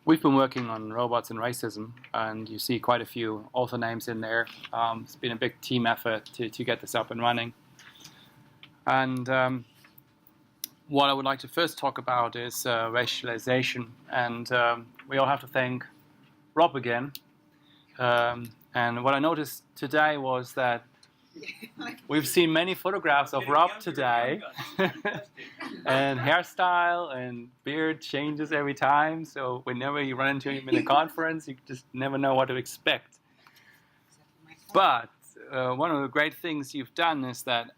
We've been working on robots and racism, and you see quite a few author names in there. It's been a big team effort to get this up and running. And what I would like to first talk about is racialization. And we all have to thank Rob again. And what I noticed today was that we've seen many photographs of Rob today, and hairstyle and beard changes every time. So whenever you run into him in a conference, you just never know what to expect. But one of the great things you've done is that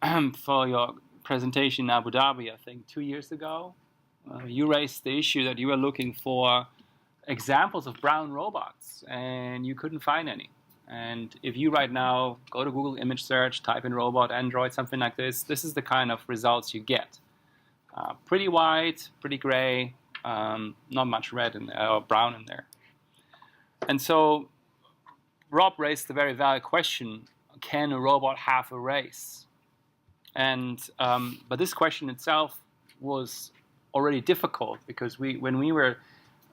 for your presentation in Abu Dhabi, I think 2 years ago, you raised the issue that you were looking for examples of brown robots, and you couldn't find any. And if you right now go to Google image search, type in robot, Android, something like this is the kind of results you get. Pretty white, pretty gray, not much red in there, or brown in there. And so Rob raised the very valid question, can a robot have a race? And but this question itself was already difficult, because when we were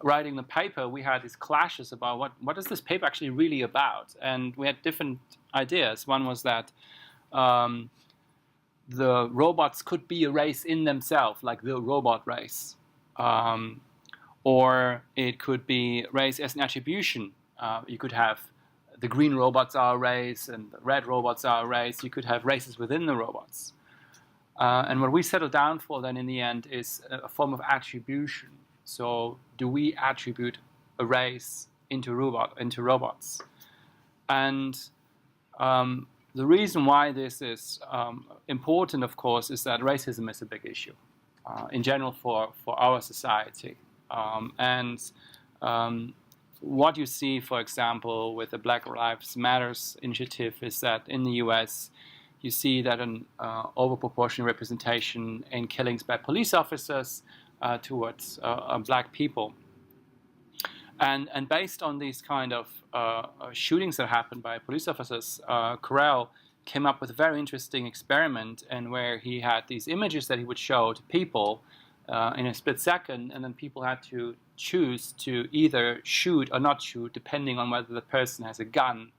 writing the paper, we had these clashes about what is this paper actually really about, and we had different ideas. One was that the robots could be a race in themselves, like the robot race, or it could be race as an attribution. You could have the green robots are a race and the red robots are a race. You could have races within the robots. And what we settled down for then in the end is a form of attribution. So do we attribute a race into robots? And the reason why this is important, of course, is that racism is a big issue in general for our society. What you see, for example, with the Black Lives Matters initiative is that in the US, you see that an overproportionate representation in killings by police officers towards black people. And based on these kind of shootings that happened by police officers, Cornell came up with a very interesting experiment, and where he had these images that he would show to people in a split second, and then people had to choose to either shoot or not shoot, depending on whether the person has a gun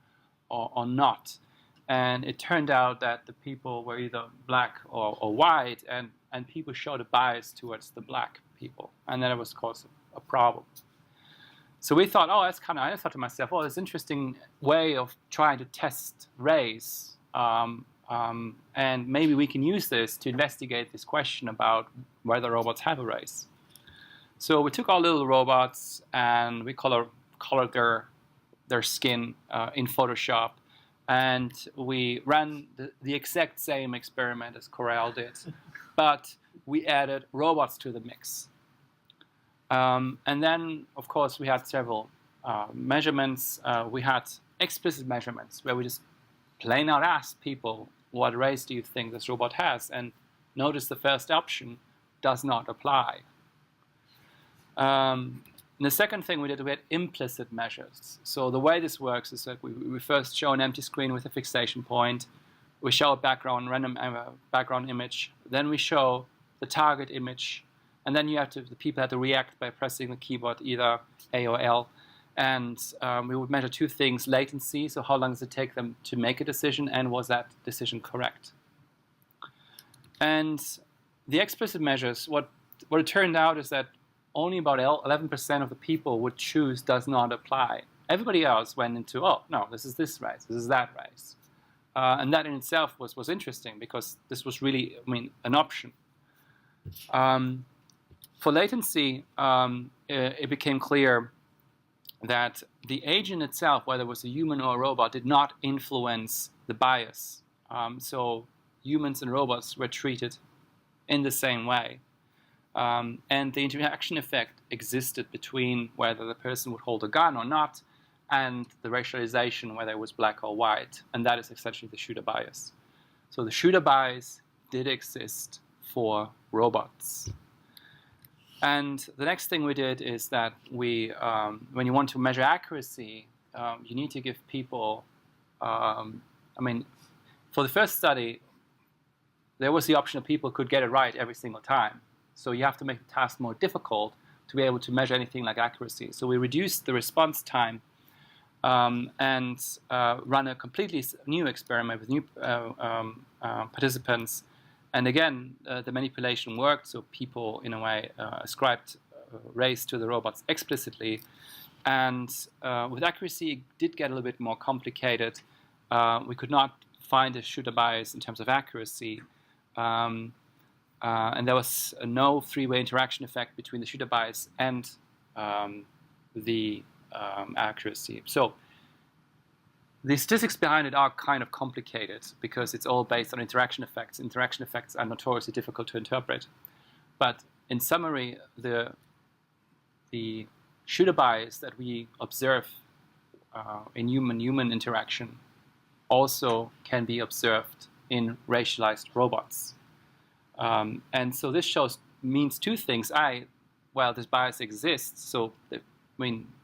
or not. And it turned out that the people were either black or white, and people showed a bias towards the black people, and then it was caused a problem. So we thought, I thought to myself, oh, it's an interesting way of trying to test race, and maybe we can use this to investigate this question about whether robots have a race. So we took our little robots and we colored their skin in Photoshop, and we ran the exact same experiment as Cornell did, but we added robots to the mix. And then, of course, we had several measurements. We had explicit measurements, where we just plain out asked people, what race do you think this robot has? And notice the first option does not apply. And the second thing we did, we had implicit measures. So the way this works is that we first show an empty screen with a fixation point. We show a random background image. Then we show the target image. And then the people had to react by pressing the keyboard, either A or L. And we would measure two things: latency, so how long does it take them to make a decision, and was that decision correct? And the explicit measures, what it turned out is that only about 11% of the people would choose does not apply. Everybody else went into, oh, no, this is this race, this is that race. And that in itself was interesting, because this was really, an option. For latency, it became clear that the agent itself, whether it was a human or a robot, did not influence the bias. So humans and robots were treated in the same way. And the interaction effect existed between whether the person would hold a gun or not, and the racialization, whether it was black or white. And that is essentially the shooter bias. So the shooter bias did exist for robots. And the next thing we did is that we, when you want to measure accuracy, you need to give people, for the first study, there was the option that people could get it right every single time. So you have to make the task more difficult to be able to measure anything like accuracy. So we reduced the response time and run a completely new experiment with new participants. And again, the manipulation worked, so people, in a way, ascribed race to the robots explicitly. And with accuracy, it did get a little bit more complicated. We could not find a shooter bias in terms of accuracy. And there was no three-way interaction effect between the shooter bias and the accuracy. So the statistics behind it are kind of complicated because it's all based on interaction effects. Interaction effects are notoriously difficult to interpret. But in summary, the shooter bias that we observe in human-human interaction also can be observed in racialized robots. And so this means two things. Well, this bias exists, so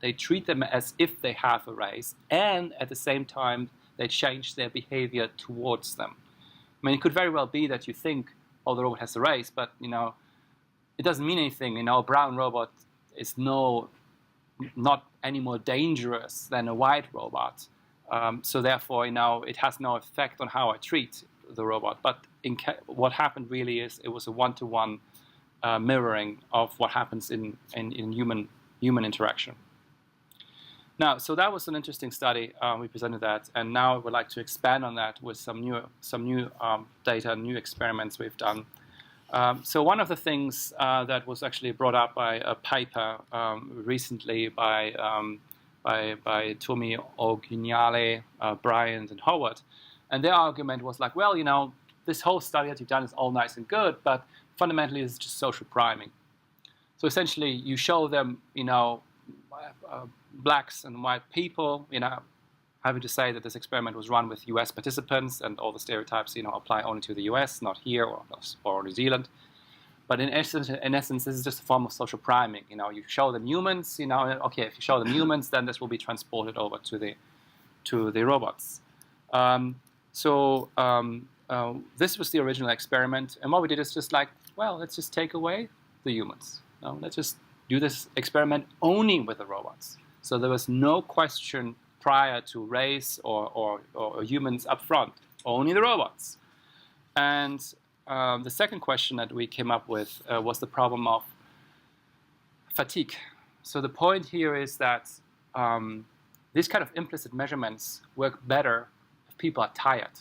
they treat them as if they have a race, and at the same time, they change their behavior towards them. It could very well be that you think, oh, the robot has a race, but, it doesn't mean anything. A brown robot is not any more dangerous than a white robot. So therefore, it has no effect on how I treat the robot. But what happened really is it was a one-to-one mirroring of what happens in human interaction. Now, so that was an interesting study. We presented that, and now I would like to expand on that with some new data, new experiments we've done. So one of the things that was actually brought up by a paper recently by Tomi Ogunyale, Bryant, and Howard, and their argument was like, well, this whole study that you've done is all nice and good, but fundamentally it's just social priming. So essentially, you show them, blacks and white people, having to say that this experiment was run with U.S. participants and all the stereotypes, apply only to the U.S., not here or New Zealand. But in essence, this is just a form of social priming. You show them humans, okay, if you show them humans, then this will be transported over to the robots. This was the original experiment, and what we did is just like, well, let's just take away the humans. Let's just do this experiment only with the robots. So there was no question prior to race or humans up front, only the robots. And the second question that we came up with was the problem of fatigue. So the point here is that these kind of implicit measurements work better if people are tired.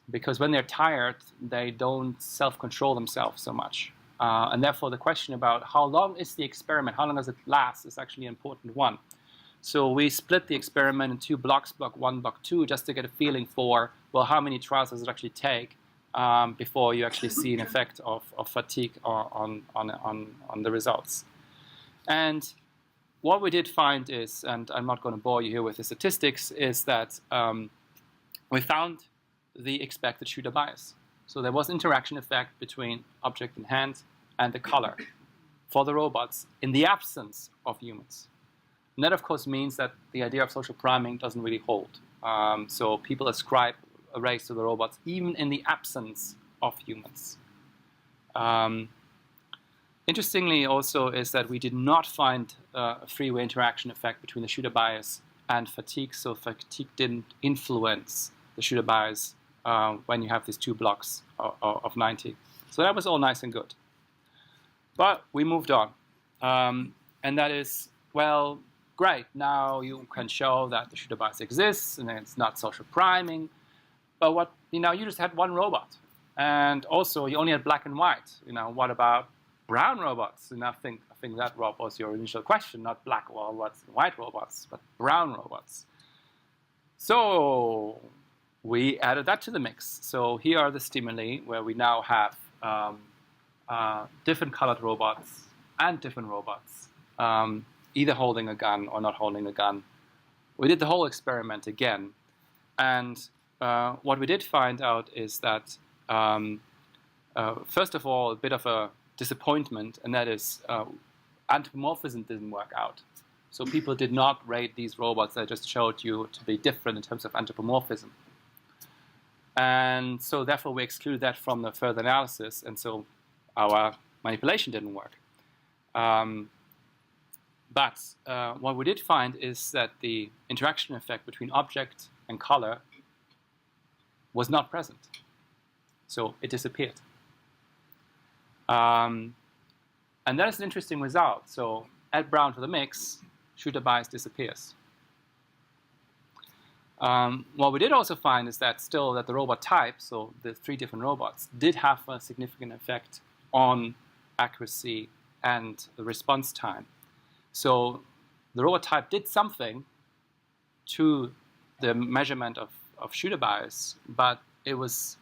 Because when they're tired, they don't self-control themselves so much. And therefore, the question about how long is the experiment, how long does it last, is actually an important one. So we split the experiment in two blocks, block 1, block 2, just to get a feeling for, well, how many trials does it actually take before you actually see an effect of fatigue on the results. And what we did find is, and I'm not going to bore you here with the statistics, is that we found the expected shooter bias. So there was interaction effect between object in hand and the color for the robots in the absence of humans. And that, of course, means that the idea of social priming doesn't really hold. So people ascribe a race to the robots even in the absence of humans. Interestingly also is that we did not find a three-way interaction effect between the shooter bias and fatigue. So fatigue didn't influence the shooter bias when you have these two blocks of 90. So that was all nice and good. But we moved on. And that is, well, great. Now you can show that the shooter bias exists and it's not social priming. But what, you just had one robot. And also you only had black and white. What about brown robots? And I think that, Rob, was your initial question, not black robots and white robots, but brown robots. So we added that to the mix. So here are the stimuli where we now have different colored robots and different robots, either holding a gun or not holding a gun. We did the whole experiment again. And what we did find out is that, first of all, a bit of a disappointment, and that is anthropomorphism didn't work out. So people did not rate these robots that I just showed you to be different in terms of anthropomorphism. And so therefore we excluded that from the further analysis, and so our manipulation didn't work. But what we did find is that the interaction effect between object and color was not present. So it disappeared. And that is an interesting result. So add brown to the mix, shooter bias disappears. What we did also find is that still that the robot type, so the 3 different robots, did have a significant effect on accuracy and the response time. So the robot type did something to the measurement of shooter bias, but it was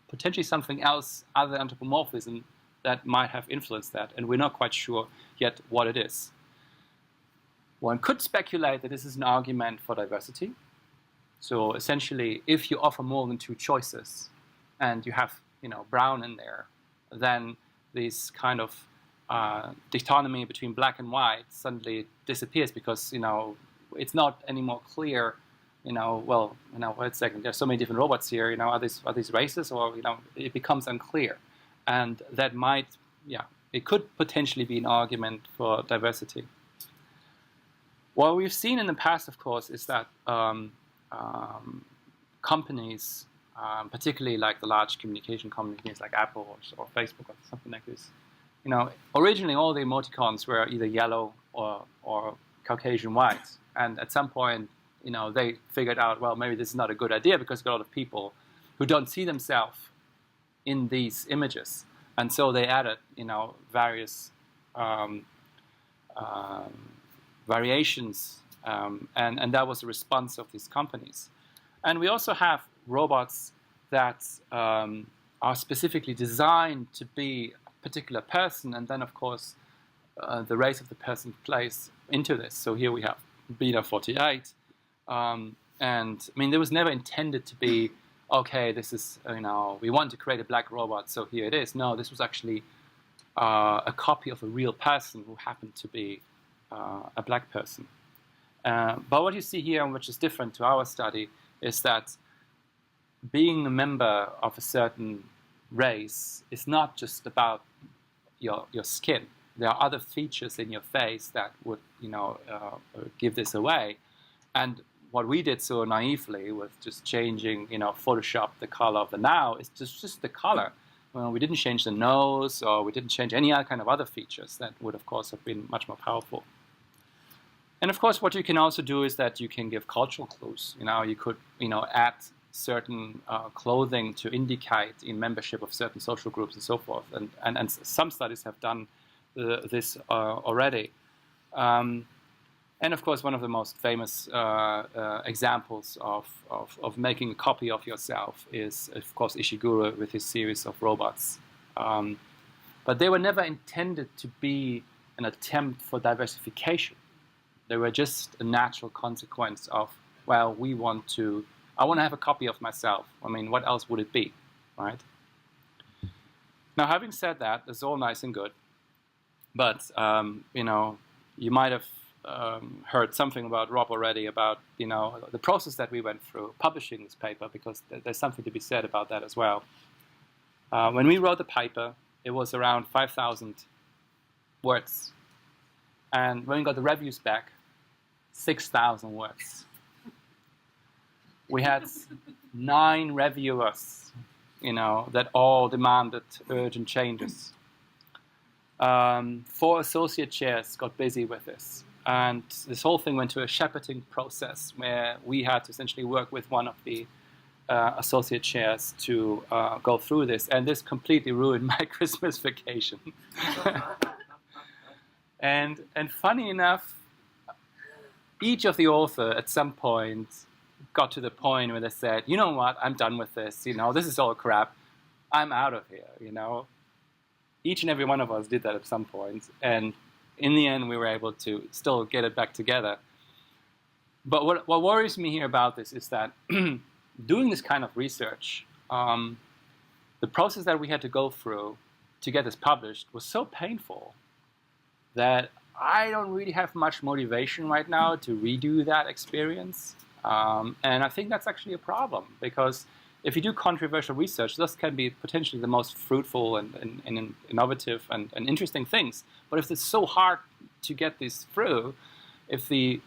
potentially something else other than anthropomorphism that might have influenced that, and we're not quite sure yet what it is. One could speculate that this is an argument for diversity. So essentially, if you offer more than 2 choices and you have, brown in there, then this kind of dichotomy between black and white suddenly disappears because, it's not any more clear, wait a second, there's so many different robots here, are these racist, or, it becomes unclear. And that might, it could potentially be an argument for diversity. What we've seen in the past, of course, is that companies, particularly like the large communication companies like Apple or Facebook or something like this, originally all the emoticons were either yellow or Caucasian white. And at some point, they figured out, well, maybe this is not a good idea because there are a lot of people who don't see themselves in these images. And so they added, various variations, and that was the response of these companies. And we also have robots that are specifically designed to be a particular person, and then, of course, the race of the person plays into this. So here we have Beta 48, and I mean, there was never intended to be, okay, this is, we want to create a black robot, so here it is. No, this was actually a copy of a real person who happened to be a black person. But what you see here, which is different to our study, is that being a member of a certain race is not just about your skin. There are other features in your face that would, give this away. And what we did so naively with just changing, Photoshop the color of the now is just the color. Well, we didn't change the nose, or we didn't change any other kind of other features that would, of course, have been much more powerful. And of course, what you can also do is that you can give cultural clues. You could, add certain clothing to indicate in membership of certain social groups and so forth. And some studies have done this already. And of course, one of the most famous examples of making a copy of yourself is, of course, Ishiguro with his series of robots. But they were never intended to be an attempt for diversification. They were just a natural consequence of, well, I want to have a copy of myself. I mean, what else would it be, right? Now, having said that, it's all nice and good. But, you might have heard something about Rob already about, the process that we went through publishing this paper, because there's something to be said about that as well. When we wrote the paper, it was around 5,000 words. And when we got the reviews back, 6,000 words. We had 9 reviewers, that all demanded urgent changes. 4 associate chairs got busy with this. And this whole thing went to a shepherding process where we had to essentially work with one of the associate chairs to go through this. And this completely ruined my Christmas vacation. And funny enough, each of the author at some point got to the point where they said, you know what, I'm done with this. This is all crap. I'm out of here, Each and every one of us did that at some point. And in the end, we were able to still get it back together. But what worries me here about this is that doing this kind of research, the process that we had to go through to get this published was so painful that I don't really have much motivation right now to redo that experience. And I think that's actually a problem, because if you do controversial research, this can be potentially the most fruitful and innovative and interesting things. But if it's so hard to get this through, if the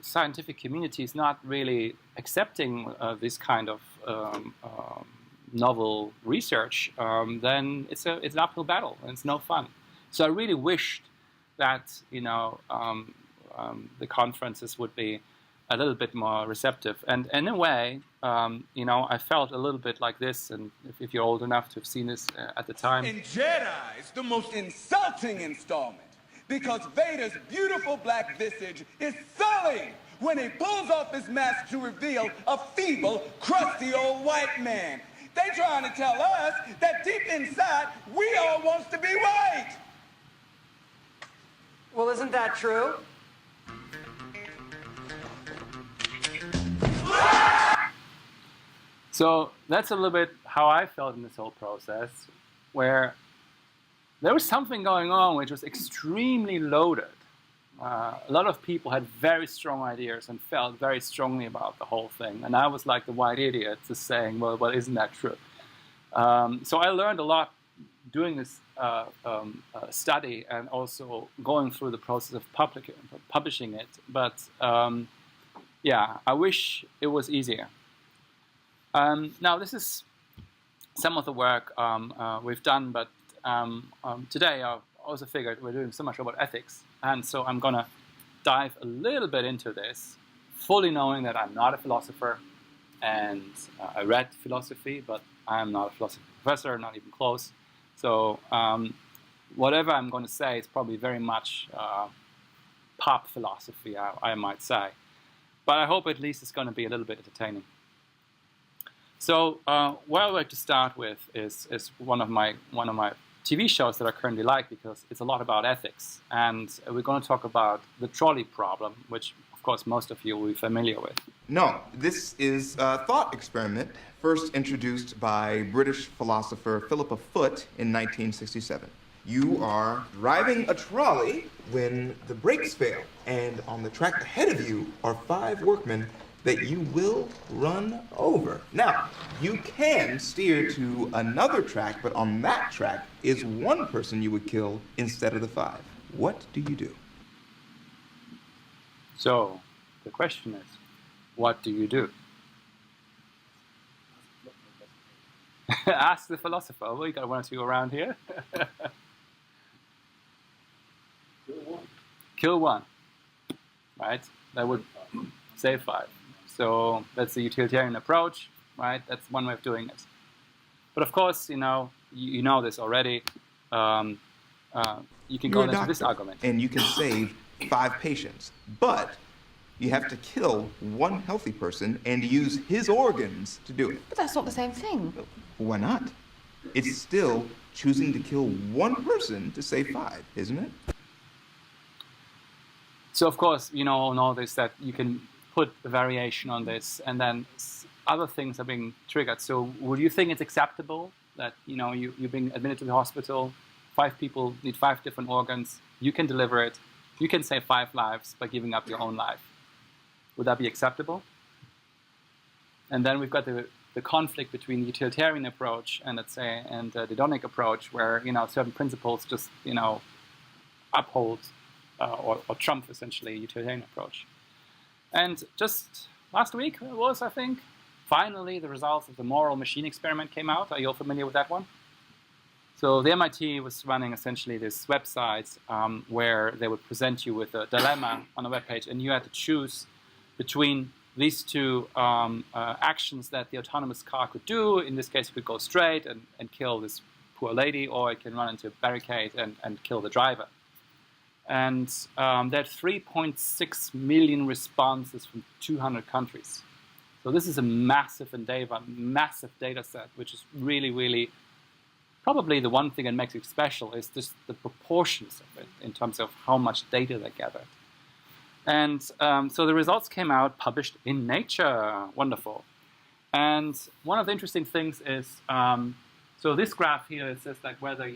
scientific community is not really accepting this kind of novel research, then it's an uphill battle and it's no fun. So I really wished that the conferences would be a little bit more receptive. And in a way, I felt a little bit like this, and if you're old enough to have seen this at the time. In Jedi's the most insulting installment, because Vader's beautiful black visage is sullied when he pulls off his mask to reveal a feeble, crusty old white man. They trying to tell us that deep inside, we all wants to be white. Well, isn't that true? So that's a little bit how I felt in this whole process, where there was something going on which was extremely loaded. A lot of people had very strong ideas and felt very strongly about the whole thing. And I was like the white idiot just saying, well, isn't that true? So I learned a lot doing this study and also going through the process of publishing it. But yeah, I wish it was easier. Now, this is some of the work we've done, but today I also figured we're doing so much about ethics, and so I'm going to dive a little bit into this, fully knowing that I'm not a philosopher, and I read philosophy, but I'm not a philosophy professor, not even close. So whatever I'm going to say is probably very much pop philosophy, I might say. But I hope at least it's going to be a little bit entertaining. So what I'd like to start with is one of my TV shows that I currently like, because it's a lot about ethics, and we're going to talk about the trolley problem, which of course most of you will be familiar with. No, this is a thought experiment first introduced by British philosopher Philippa Foot in 1967. You are driving a trolley when the brakes fail, and on the track ahead of you are 5 workmen that you will run over. Now, you can steer to another track, but on that track is 1 person you would kill instead of the 5. What do you do? So, the question is, what do you do? Ask the philosopher. Well, you got 1 or 2 around here. Kill 1. Right? That would save 5. So that's the utilitarian approach, right? That's one way of doing it. But of course, you know this already. You can go into this argument. And you can save 5 patients. But you have to kill 1 healthy person and use his organs to do it. But that's not the same thing. Why not? It's still choosing to kill 1 person to save 5, isn't it? So of course, know this, that you can put a variation on this, and then other things are being triggered. So would you think it's acceptable that you're being admitted to the hospital, 5 people need 5 different organs, you can deliver it, you can save 5 lives by giving up your own life? Would that be acceptable? And then we've got the conflict between the utilitarian approach and, let's say, and the hedonic approach, where certain principles just uphold or trump essentially a utilitarian approach. And just last week it was, I think, finally the results of the moral machine experiment came out. Are you all familiar with that one? So the MIT was running essentially this website where they would present you with a dilemma on a web page, and you had to choose between these 2 actions that the autonomous car could do. In this case, it could go straight and kill this poor lady, or it can run into a barricade and kill the driver. And there are 3.6 million responses from 200 countries. So this is a massive endeavor, massive data set, which is really, really probably the one thing that makes it special is just the proportions of it in terms of how much data they gathered. And so the results came out, published in Nature. Wonderful. And one of the interesting things is, so this graph here, it says like whether,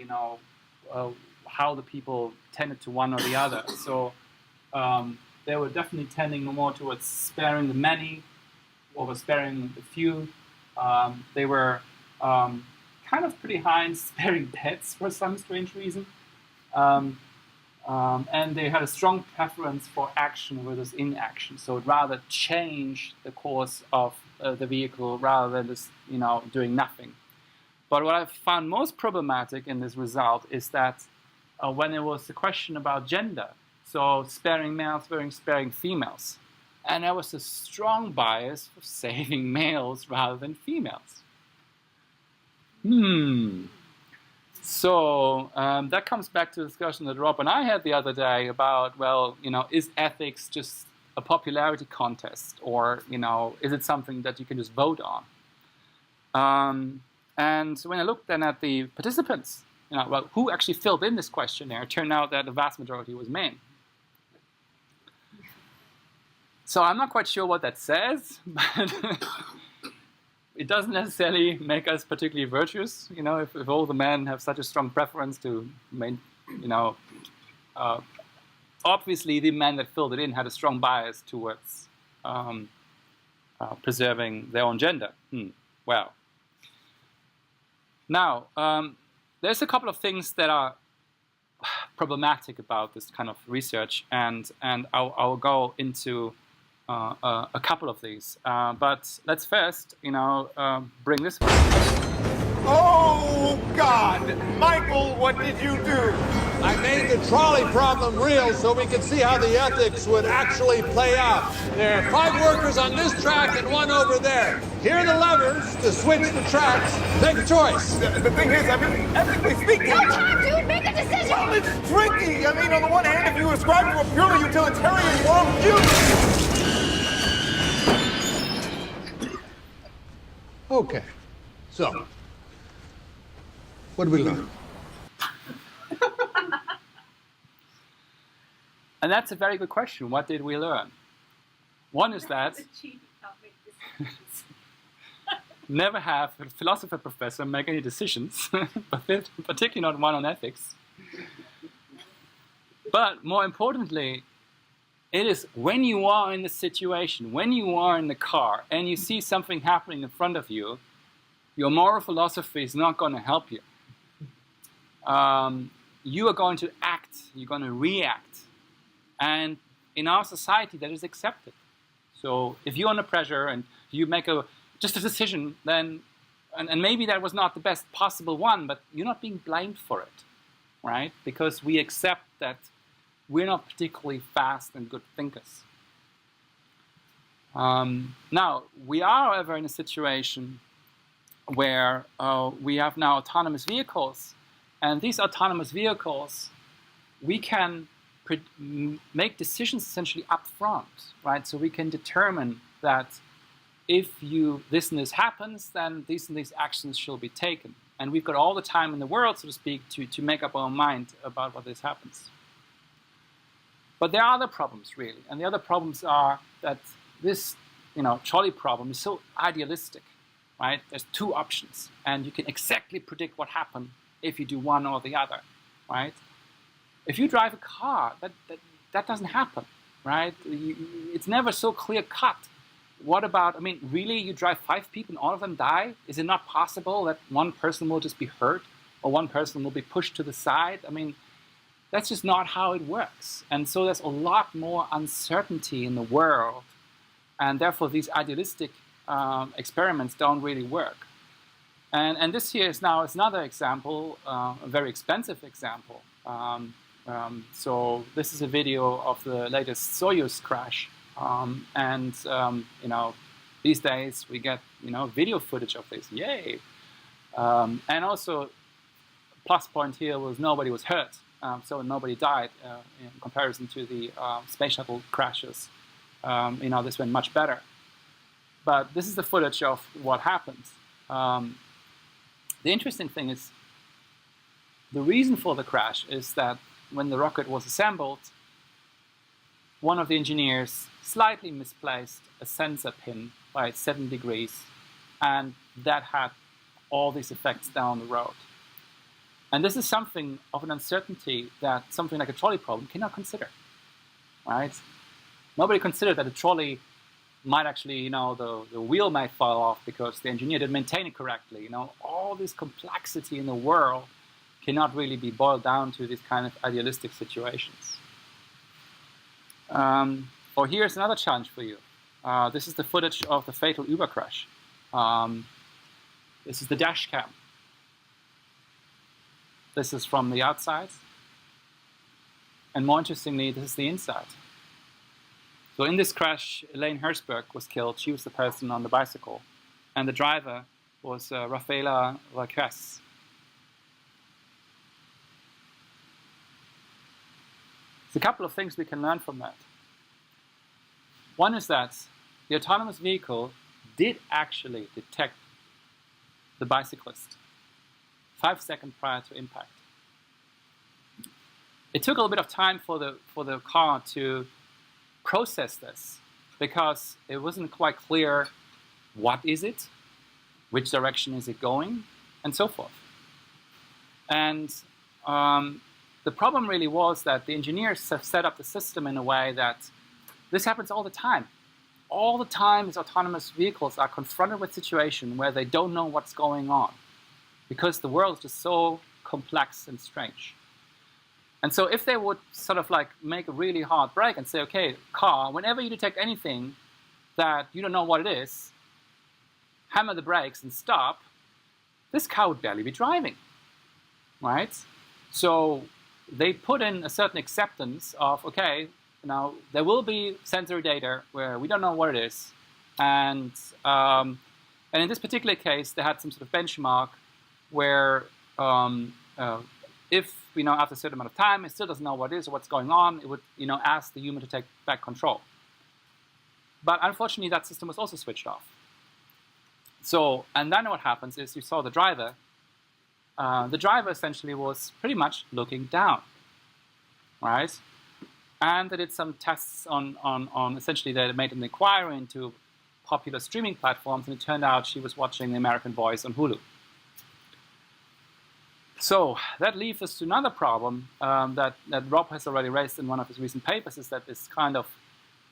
how the people tended to one or the other. So they were definitely tending more towards sparing the many over sparing the few. They were kind of pretty high in sparing deaths for some strange reason. And they had a strong preference for action versus inaction. So it'd rather change the course of the vehicle rather than just, doing nothing. But what I found most problematic in this result is that when it was a question about gender, so sparing males versus sparing females, and there was a strong bias for saving males rather than females. So that comes back to the discussion that Rob and I had the other day about, well, is ethics just a popularity contest, or is it something that you can just vote on? And when I looked then at the participants, well, who actually filled in this questionnaire, it turned out that the vast majority was men. So I'm not quite sure what that says, but it doesn't necessarily make us particularly virtuous, if all the men have such a strong preference to, obviously the men that filled it in had a strong bias towards preserving their own gender. Well. Now, there's a couple of things that are problematic about this kind of research, and I'll go into a couple of these. But let's first, bring this one. Oh, God! Michael, what did you do? I made the trolley problem real so we could see how the ethics would actually play out. There are 5 workers on this track and 1 over there. Here are the levers to switch the tracks. Make a choice. The thing is, ethically speaking... No time, dude! Make a decision! Well, it's tricky. On the one hand, if you ascribe to a purely utilitarian worldview... Okay. So, what did we learn? And that's a very good question. What did we learn? One is that never have a philosopher professor make any decisions, particularly not one on ethics. But more importantly, it is when you are in the situation, when you are in the car, and you see something happening in front of you, your moral philosophy is not going to help you. You are going to act, you're going to react. And in our society, that is accepted. So if you're under pressure and you make just a decision, then, and maybe that was not the best possible one, but you're not being blamed for it, right? Because we accept that we're not particularly fast and good thinkers. Now, we are, however, in a situation where we have now autonomous vehicles, and these autonomous vehicles, we can make decisions essentially up front, right? So we can determine that if this and this happens, then these and these actions shall be taken. And we've got all the time in the world, so to speak, to make up our mind about what this happens. But there are other problems, really. And the other problems are that this, trolley problem is so idealistic, right? There's 2 options, and you can exactly predict what happened if you do one or the other, right? If you drive a car, that doesn't happen, right? It's never so clear-cut. What about, really, you drive 5 people and all of them die? Is it not possible that one person will just be hurt or one person will be pushed to the side? That's just not how it works. And so there's a lot more uncertainty in the world, and therefore these idealistic experiments don't really work. And this here is now another example, a very expensive example. So this is a video of the latest Soyuz crash. These days we get, video footage of this, yay. And also, plus point here was nobody was hurt. So nobody died in comparison to the space shuttle crashes. This went much better. But this is the footage of what happened. The interesting thing is, the reason for the crash is that when the rocket was assembled, one of the engineers slightly misplaced a sensor pin by 7 degrees, and that had all these effects down the road. And this is something of an uncertainty that something like a trolley problem cannot consider, right? Nobody considered that a trolley might actually, you know, the wheel might fall off because the engineer didn't maintain it correctly. You know, all this complexity in the world cannot really be boiled down to these kind of idealistic situations. Or here's another challenge for you. This is the footage of the fatal Uber crash. This is the dash cam. This is from the outside. And more interestingly, this is the inside. So in this crash, Elaine Herzberg was killed. She was the person on the bicycle. And the driver was Rafaela Raquez. There's a couple of things we can learn from that. One is that the autonomous vehicle did actually detect the bicyclist 5 seconds prior to impact. It took a little bit of time for the car to process this because it wasn't quite clear what is it, which direction is it going, and so forth. And the problem really was that the engineers have set up the system in a way that this happens all the time. All the time, these autonomous vehicles are confronted with situations where they don't know what's going on because the world is just so complex and strange. And so if they would sort of like make a really hard break and say, okay, car, whenever you detect anything that you don't know what it is, hammer the brakes and stop, this car would barely be driving, right? So they put in a certain acceptance of, okay, now there will be sensory data where we don't know what it is. And in this particular case, they had some sort of benchmark where if, you know, after a certain amount of time, it still doesn't know what it is or what's going on, it would, you know, ask the human to take back control. But unfortunately, that system was also switched off. So, and then what happens is you saw the driver. The driver essentially was pretty much looking down, right? And they did some tests on essentially they made an inquiry into popular streaming platforms, and it turned out she was watching The American Boys on Hulu. So that leaves us to another problem that Rob has already raised in one of his recent papers, is that this kind of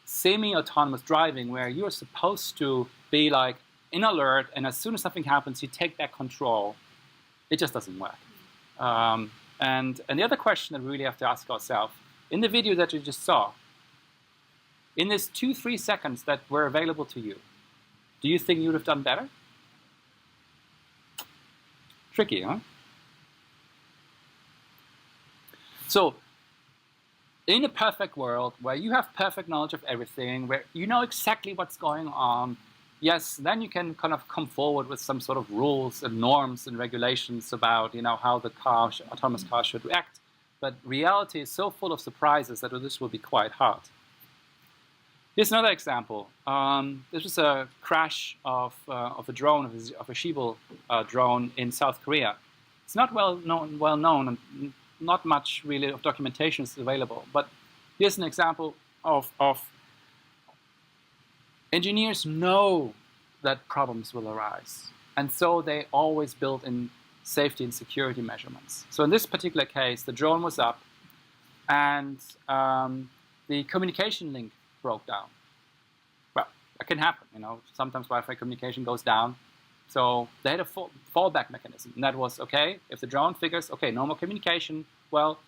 semi-autonomous driving where you're supposed to be like in alert, and as soon as something happens, you take back control. It just doesn't work. And the other question that we really have to ask ourselves, in the video that you just saw, in this 2-3 seconds that were available to you, do you think you would have done better? Tricky, huh? So, in a perfect world where you have perfect knowledge of everything, where you know exactly what's going on, yes, then you can kind of come forward with some sort of rules and norms and regulations about, you know, how the autonomous car should react. But reality is so full of surprises that this will be quite hard. Here's another example. This was a crash of a drone, of a Schiebel drone in South Korea. It's not well known, and not much really of documentation is available. But here's an example of engineers know that problems will arise, and so they always build in safety and security measurements. So in this particular case, the drone was up, and the communication link broke down. Well, that can happen, you know. Sometimes Wi-Fi communication goes down. So they had a fallback mechanism, and that was, okay, if the drone figures, okay, no more communication, well,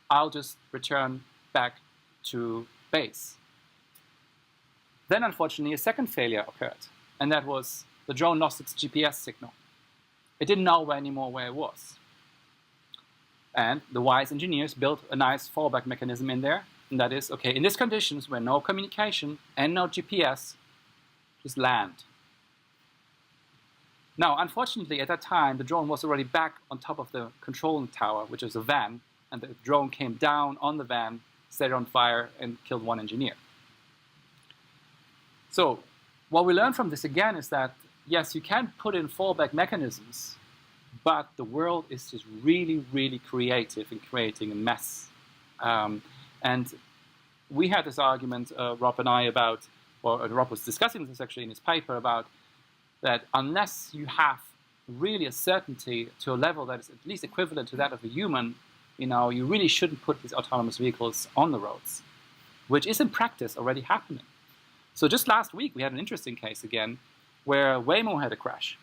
I'll just return back to base. Then, unfortunately, a second failure occurred, and that was the drone lost its GPS signal. It didn't know anymore where it was. And the wise engineers built a nice fallback mechanism in there, and that is, okay, in these conditions where no communication and no GPS, just land. Now, unfortunately, at that time, the drone was already back on top of the control tower, which is a van, and the drone came down on the van, set it on fire, and killed one engineer. So what we learn from this again is that, yes, you can put in fallback mechanisms, but the world is just really, really creative in creating a mess. And we had this argument, Rob and I, about, or Rob was discussing this actually in his paper, about that unless you have really a certainty to a level that is at least equivalent to that of a human, you know, you really shouldn't put these autonomous vehicles on the roads, which is in practice already happening. So just last week, we had an interesting case again where Waymo had a crash.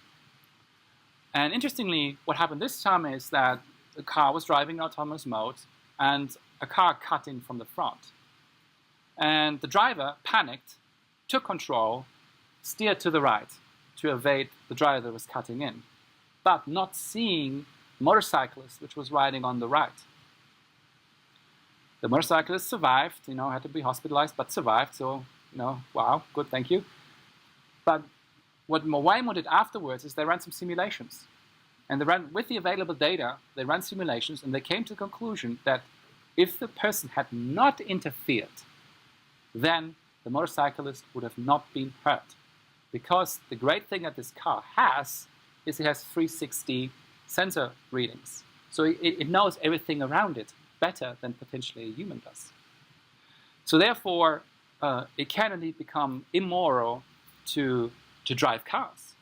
And interestingly, what happened this time is that the car was driving in autonomous mode and a car cut in from the front. And the driver panicked, took control, steered to the right to evade the driver that was cutting in, but not seeing the motorcyclist which was riding on the right. The motorcyclist survived, had to be hospitalized, but survived, so, wow, good, thank you. But what Waymo did afterwards is they ran some simulations. And they ran, with the available data, they ran simulations, and they came to the conclusion that if the person had not interfered, then the motorcyclist would have not been hurt. Because the great thing that this car has is it has 360 sensor readings. So it knows everything around it better than potentially a human does. So therefore, it can indeed become immoral to drive cars.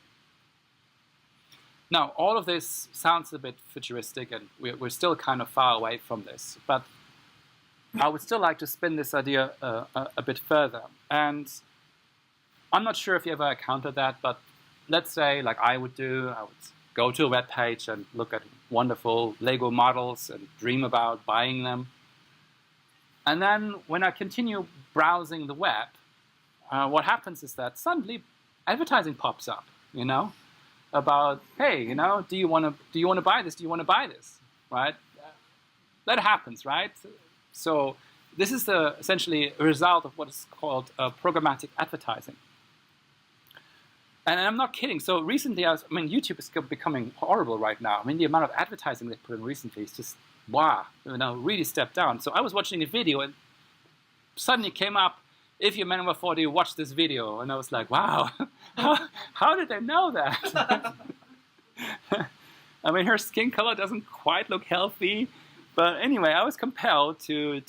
Now, all of this sounds a bit futuristic, and we're still kind of far away from this, but I would still like to spin this idea a bit further. And I'm not sure if you ever encountered that, but let's say, like I would do, I would go to a web page and look at wonderful Lego models and dream about buying them. And then when I continue browsing the web, what happens is that suddenly advertising pops up, about, hey, do you want to buy this? Do you want to buy this? Right? That happens, right? So this is essentially a result of what is called programmatic advertising. And I'm not kidding. So recently, YouTube is becoming horrible right now. The amount of advertising they put in recently is just, wow, really stepped down. So I was watching a video and suddenly came up, if you're man over 40, watch this video. And I was like, wow, how did they know that? Her skin color doesn't quite look healthy. But anyway, I was compelled to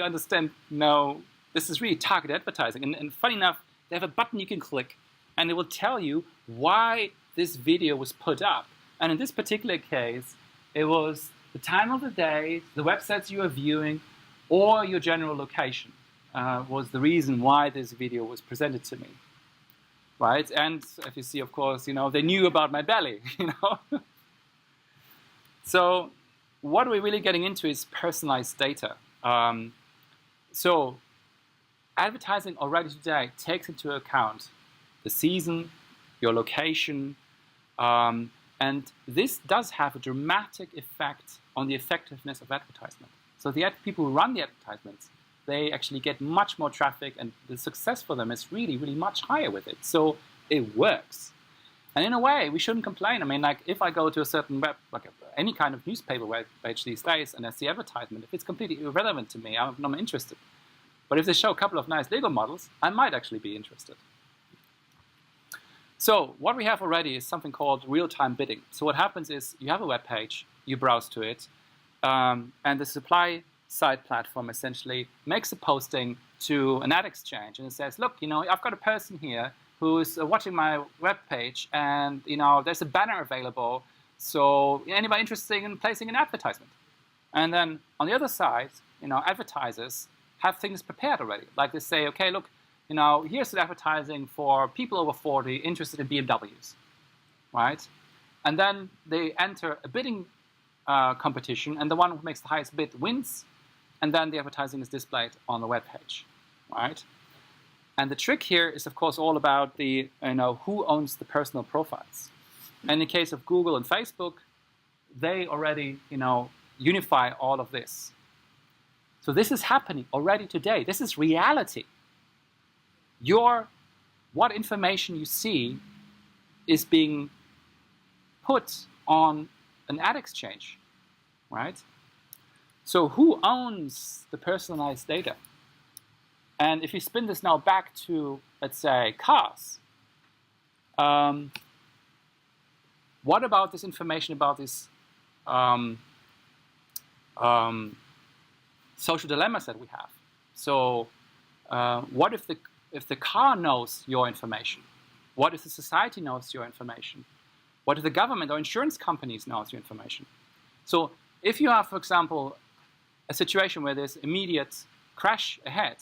understand, this is really targeted advertising. And funny enough, they have a button you can click, and it will tell you why this video was put up. And in this particular case, it was the time of the day, the websites you are viewing, or your general location was the reason why this video was presented to me. Right? And if you see, of course, they knew about my belly, So what we're really getting into is personalized data. So advertising already today takes into account the season, your location, and this does have a dramatic effect on the effectiveness of advertisement. So the people who run the advertisements, they actually get much more traffic, and the success for them is really, really much higher with it. So it works. And in a way, we shouldn't complain. If I go to a certain web, any kind of newspaper web page these days, and I see advertisement, if it's completely irrelevant to me, I'm not interested. But if they show a couple of nice Lego models, I might actually be interested. So what we have already is something called real-time bidding. So what happens is you have a web page, you browse to it, and the supply-side platform essentially makes a posting to an ad exchange, and it says, look, I've got a person here who's watching my web page, and there's a banner available. So anybody interested in placing an advertisement? And then on the other side, advertisers have things prepared already. Like they say, okay, look, here's the advertising for people over 40 interested in BMWs, right? And then they enter a bidding competition, and the one who makes the highest bid wins, and then the advertising is displayed on the web page, right? And the trick here is, of course, all about the, who owns the personal profiles. And in the case of Google and Facebook, they already, unify all of this. So this is happening already today. This is reality. What information you see is being put on an ad exchange, right? So who owns the personalized data? And if you spin this now back to, let's say, cars, what about this information about these social dilemmas that we have? So what if the car knows your information? What if the society knows your information? What if the government or insurance companies knows your information? So if you have, for example, a situation where there's immediate crash ahead,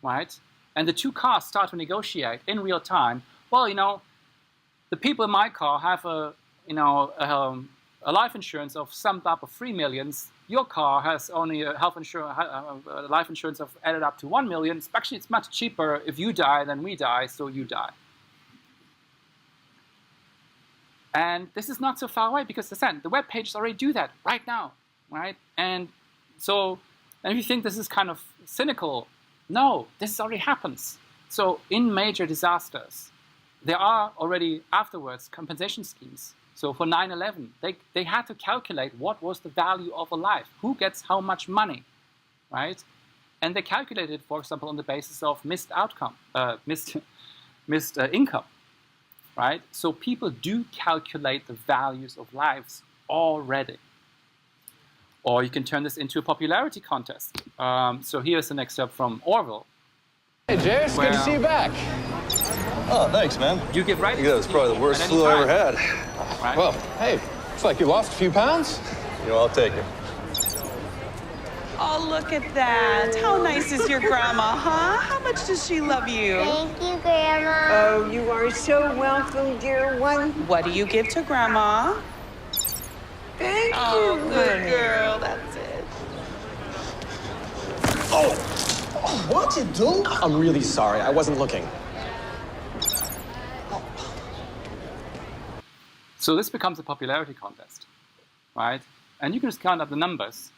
right? and the two cars start to negotiate in real time, well, you know, the people in my car have a life insurance of summed up of 3 million. Your car has only a life insurance of added up to 1 million. Actually, it's much cheaper if you die than we die, so you die. And this is not so far away because the web pages already do that right now, right? And so, and if you think this is kind of cynical, no, this already happens. So in major disasters, there are already afterwards compensation schemes. So for 9/11, they had to calculate what was the value of a life, who gets how much money, right? And they calculated, for example, on the basis of missed income, right? So people do calculate the values of lives already. Or you can turn this into a popularity contest. So here's an excerpt from Orwell. Hey, Jay, it's good to see you back. Oh, thanks, man. You give right. That was probably the worst flu I ever had. Right? Well, hey, looks like you lost a few pounds. You know, I'll take it. Oh, look at that. How nice is your grandma, huh? How much does she love you? Thank you, Grandma. Oh, you are so welcome, dear one. What do you give to grandma? Thank Oh, you, good honey. girl. That's it. Oh, what'd you do? I'm really sorry. I wasn't looking. So this becomes a popularity contest, right? And you can just count up the numbers,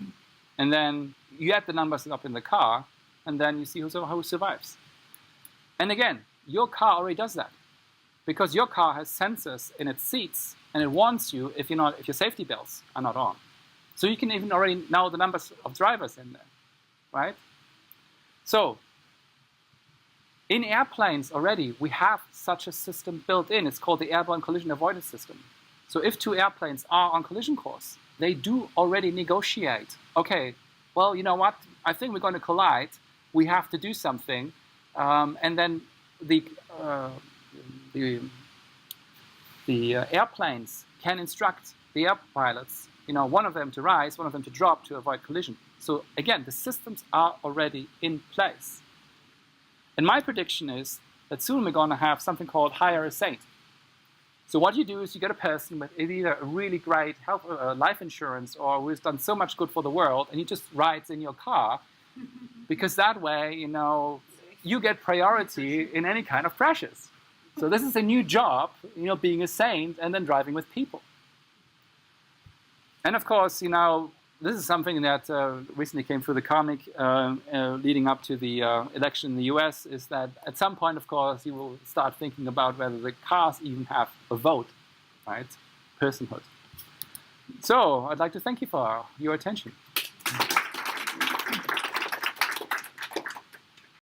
and then you add the numbers up in the car, and then you see who survives. And again, your car already does that, because your car has sensors in its seats, and it warns you if your safety belts are not on. So you can even already know the numbers of drivers in there, right? So in airplanes already, we have such a system built in. It's called the airborne collision avoidance system. So if two airplanes are on collision course, they do already negotiate. Okay, well, you know what? I think we're going to collide. We have to do something. And then the airplanes can instruct the air pilots, one of them to rise, one of them to drop to avoid collision. So again, the systems are already in place. And my prediction is that soon we're going to have something called hire a saint. So what you do is you get a person with either a really great life insurance or who's done so much good for the world, and he just rides in your car, because that way, you get priority in any kind of crashes. So this is a new job, being a saint and then driving with people. And of course, this is something that recently came through the comic leading up to the election in the US, is that at some point, of course, you will start thinking about whether the cars even have a vote, right? Personhood. So I'd like to thank you for your attention.